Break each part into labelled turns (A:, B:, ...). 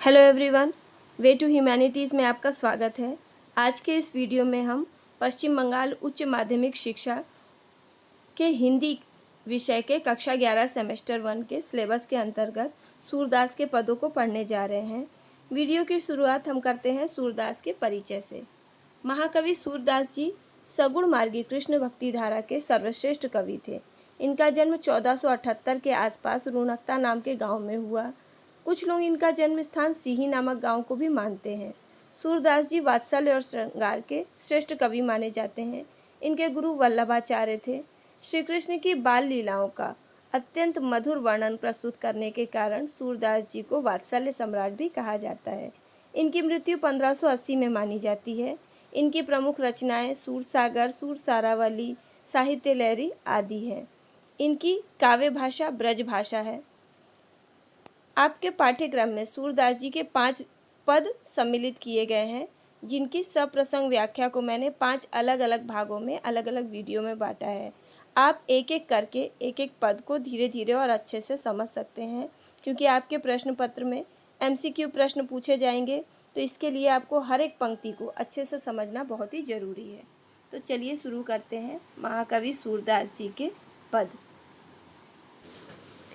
A: Hello everyone, way to humanities में आपका स्वागत है। आज के इस वीडियो में हम पश्चिम बंगाल उच्च माध्यमिक शिक्षा के हिंदी विषय के कक्षा 11 सेमेस्टर 1 के सिलेबस के अंतर्गत सूरदास के पदों को पढ़ने जा रहे हैं। वीडियो की शुरुआत हम करते हैं सूरदास के परिचय से। महाकवि सूरदास जी सगुण मार्गी कृष्ण भक्ति धारा के सर्वश्रेष्ठ कवि थे। इनका जन्म 1478 के आसपास रुणकता नाम के गांव में हुआ। कुछ लोग इनका जन्म स्थान सीही नामक गांव को भी मानते हैं। सूरदास जी वात्सल्य और श्रृंगार के श्रेष्ठ कवि माने जाते हैं। इनके गुरु वल्लभाचार्य थे। श्री कृष्ण की बाल लीलाओं का अत्यंत मधुर वर्णन प्रस्तुत करने के कारण सूरदास जी को वात्सल्य सम्राट भी कहा जाता है। इनकी मृत्यु 1580 में मानी जाती है। इनकी प्रमुख रचनाएं सूरसागर, सूरसारावली, साहित्य लहरी आदि हैं। इनकी काव्य भाषा ब्रज भाषा है। आपके पाठ्यक्रम में सूरदास जी के 5 पद सम्मिलित किए गए हैं, जिनकी सप्रसंग व्याख्या को मैंने 5 अलग अलग भागों में अलग अलग वीडियो में बांटा है। आप एक एक करके एक एक पद को धीरे धीरे और अच्छे से समझ सकते हैं, क्योंकि आपके प्रश्न पत्र में MCQ प्रश्न पूछे जाएंगे, तो इसके लिए आपको हर एक पंक्ति को अच्छे से समझना बहुत ही ज़रूरी है। तो चलिए शुरू करते हैं महाकवि सूरदास जी के पद।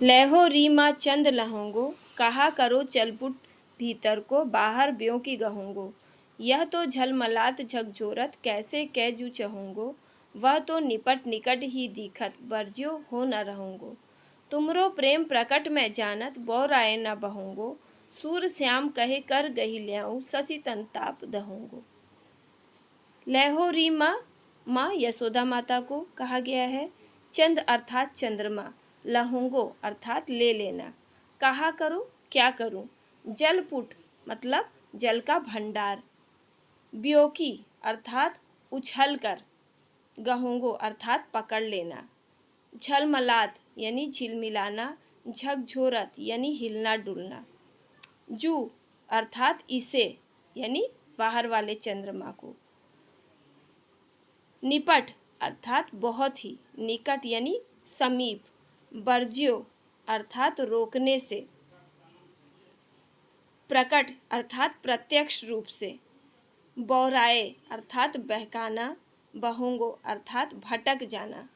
A: लहो रीमा चंद लहोंगो, कहा करो चलपुट भीतर को, बाहर ब्यों की गहोंगो। यह तो झलमलात झकझोरत, कैसे कैजू चहोंगो। वह तो निपट निकट ही दिखत, बरज्यो हो न रहूँगो। तुमरो प्रेम प्रकट में जानत, बौराए न बहोंगो। सूर श्याम कहे कर गही ल्याऊं, शशि तनताप दहोंगो। लहो रीमा माँ यशोदा माता को कहा गया है। चंद अर्थात चंद्रमा, लहोंगो अर्थात ले लेना। कहा करो क्या करूं। जलपुट मतलब जल का भंडार। ब्योकी अर्थात उछल कर। गहोंगो अर्थात पकड़ लेना। झलमलात यानी झिलमिलाना। झकझोरत यानी हिलना डुलना। जू अर्थात इसे यानी बाहर वाले चंद्रमा को। निपट अर्थात बहुत ही। निकट यानी समीप। बरज्यो अर्थात रोकने से। प्रकट अर्थात प्रत्यक्ष रूप से। बौराए अर्थात बहकाना। बहोंगो अर्थात भटक जाना।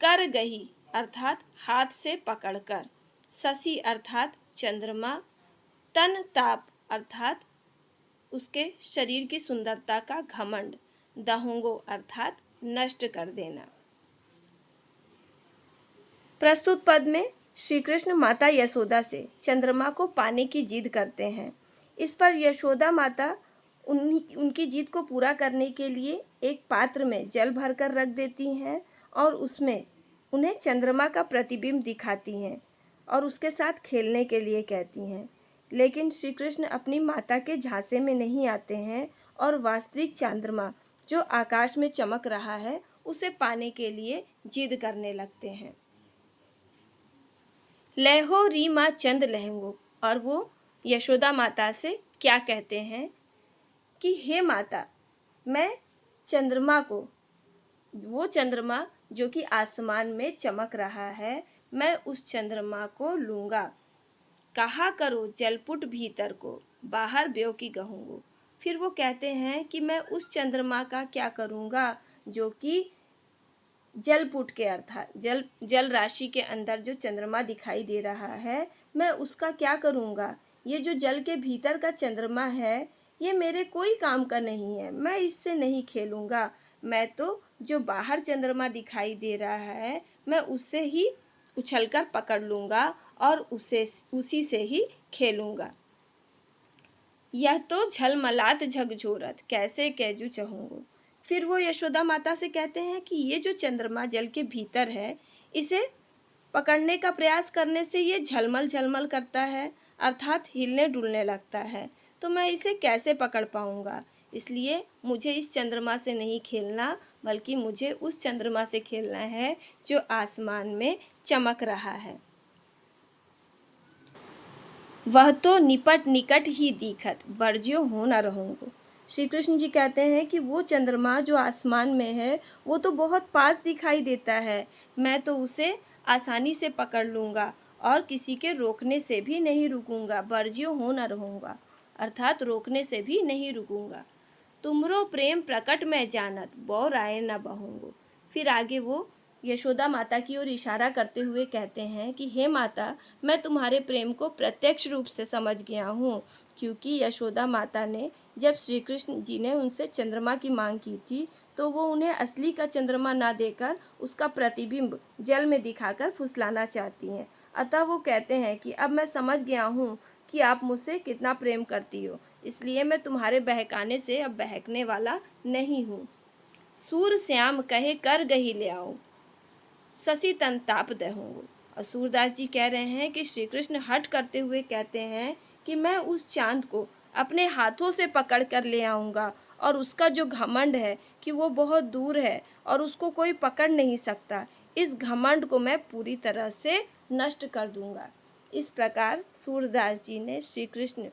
A: कर गही अर्थात हाथ से पकड़कर। शशि अर्थात चंद्रमा। तन ताप अर्थात उसके शरीर की सुंदरता का घमंड। दहोंगो अर्थात नष्ट कर देना। प्रस्तुत पद में श्री कृष्ण माता यशोदा से चंद्रमा को पाने की जिद करते हैं। इस पर यशोदा माता उनकी जिद को पूरा करने के लिए एक पात्र में जल भरकर रख देती हैं और उसमें उन्हें चंद्रमा का प्रतिबिंब दिखाती हैं और उसके साथ खेलने के लिए कहती हैं। लेकिन श्री कृष्ण अपनी माता के झांसे में नहीं आते हैं और वास्तविक चंद्रमा जो आकाश में चमक रहा है उसे पाने के लिए जिद करने लगते हैं। लहो रीमा चंद लहेंगो, और वो यशोदा माता से क्या कहते हैं कि हे माता, मैं चंद्रमा को, वो चंद्रमा जो कि आसमान में चमक रहा है, मैं उस चंद्रमा को लूँगा। कहा करो जलपुट भीतर को, बाहर ब्यों की गहूँगो। फिर वो कहते हैं कि मैं उस चंद्रमा का क्या करूँगा जो कि जलपुट के अर्थात जल राशि के अंदर जो चंद्रमा दिखाई दे रहा है, मैं उसका क्या करूँगा। ये जो जल के भीतर का चंद्रमा है, ये मेरे कोई काम का नहीं है, मैं इससे नहीं खेलूँगा। मैं तो जो बाहर चंद्रमा दिखाई दे रहा है, मैं उससे ही उछलकर पकड़ लूँगा और उसी से ही खेलूँगा। यह तो झलमलात झकझोरत, कैसे कैजू चहूँगो। फिर वो यशोदा माता से कहते हैं कि ये जो चंद्रमा जल के भीतर है, इसे पकड़ने का प्रयास करने से ये झलमल झलमल करता है, अर्थात हिलने डुलने लगता है, तो मैं इसे कैसे पकड़ पाऊँगा। इसलिए मुझे इस चंद्रमा से नहीं खेलना, बल्कि मुझे उस चंद्रमा से खेलना है जो आसमान में चमक रहा है। वह तो निपट निकट ही दिखत, बरज्यो हो न रहूँगो। श्री कृष्ण जी कहते हैं कि वो चंद्रमा जो आसमान में है, वो तो बहुत पास दिखाई देता है, मैं तो उसे आसानी से पकड़ लूँगा और किसी के रोकने से भी नहीं रुकूंगा, बर्जियो हो न रहूँगा, अर्थात रोकने से भी नहीं रुकूंगा। तुमरो प्रेम प्रकट में जानत, बौ राय न बहूँगो। फिर आगे वो यशोदा माता की ओर इशारा करते हुए कहते हैं कि हे माता, मैं तुम्हारे प्रेम को प्रत्यक्ष रूप से समझ गया हूँ, क्योंकि यशोदा माता ने जब श्री कृष्ण जी ने उनसे चंद्रमा की मांग की थी तो वो उन्हें असली का चंद्रमा ना देकर उसका प्रतिबिंब जल में दिखाकर फुसलाना चाहती हैं। अतः वो कहते हैं कि अब मैं समझ गया हूँ कि आप मुझसे कितना प्रेम करती हो, इसलिए मैं तुम्हारे बहकाने से अब बहकने वाला नहीं हूँ। सूर श्याम कहे कर गही ले आओ, शशि तन ताप दहूँगो। और सूरदास जी कह रहे हैं कि श्री कृष्ण हट करते हुए कहते हैं कि मैं उस चांद को अपने हाथों से पकड़ कर ले आऊँगा, और उसका जो घमंड है कि वो बहुत दूर है और उसको कोई पकड़ नहीं सकता, इस घमंड को मैं पूरी तरह से नष्ट कर दूँगा। इस प्रकार सूरदास जी ने श्री कृष्ण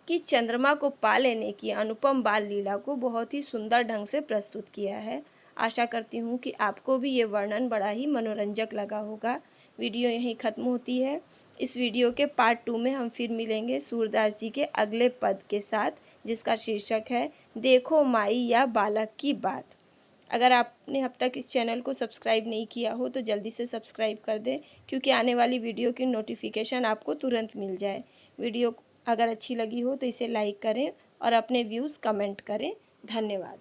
A: की चंद्रमा को पा लेने की अनुपम बाल लीला को बहुत ही सुंदर ढंग से प्रस्तुत किया है। आशा करती हूँ कि आपको भी ये वर्णन बड़ा ही मनोरंजक लगा होगा। वीडियो यहीं ख़त्म होती है। इस वीडियो के पार्ट 2 में हम फिर मिलेंगे सूरदास जी के अगले पद के साथ, जिसका शीर्षक है देखो माई या बालक की बात। अगर आपने अब तक इस चैनल को सब्सक्राइब नहीं किया हो तो जल्दी से सब्सक्राइब कर दें, क्योंकि आने वाली वीडियो की नोटिफिकेशन आपको तुरंत मिल जाए। वीडियो अगर अच्छी लगी हो तो इसे लाइक करें और अपने व्यूज़ कमेंट करें। धन्यवाद।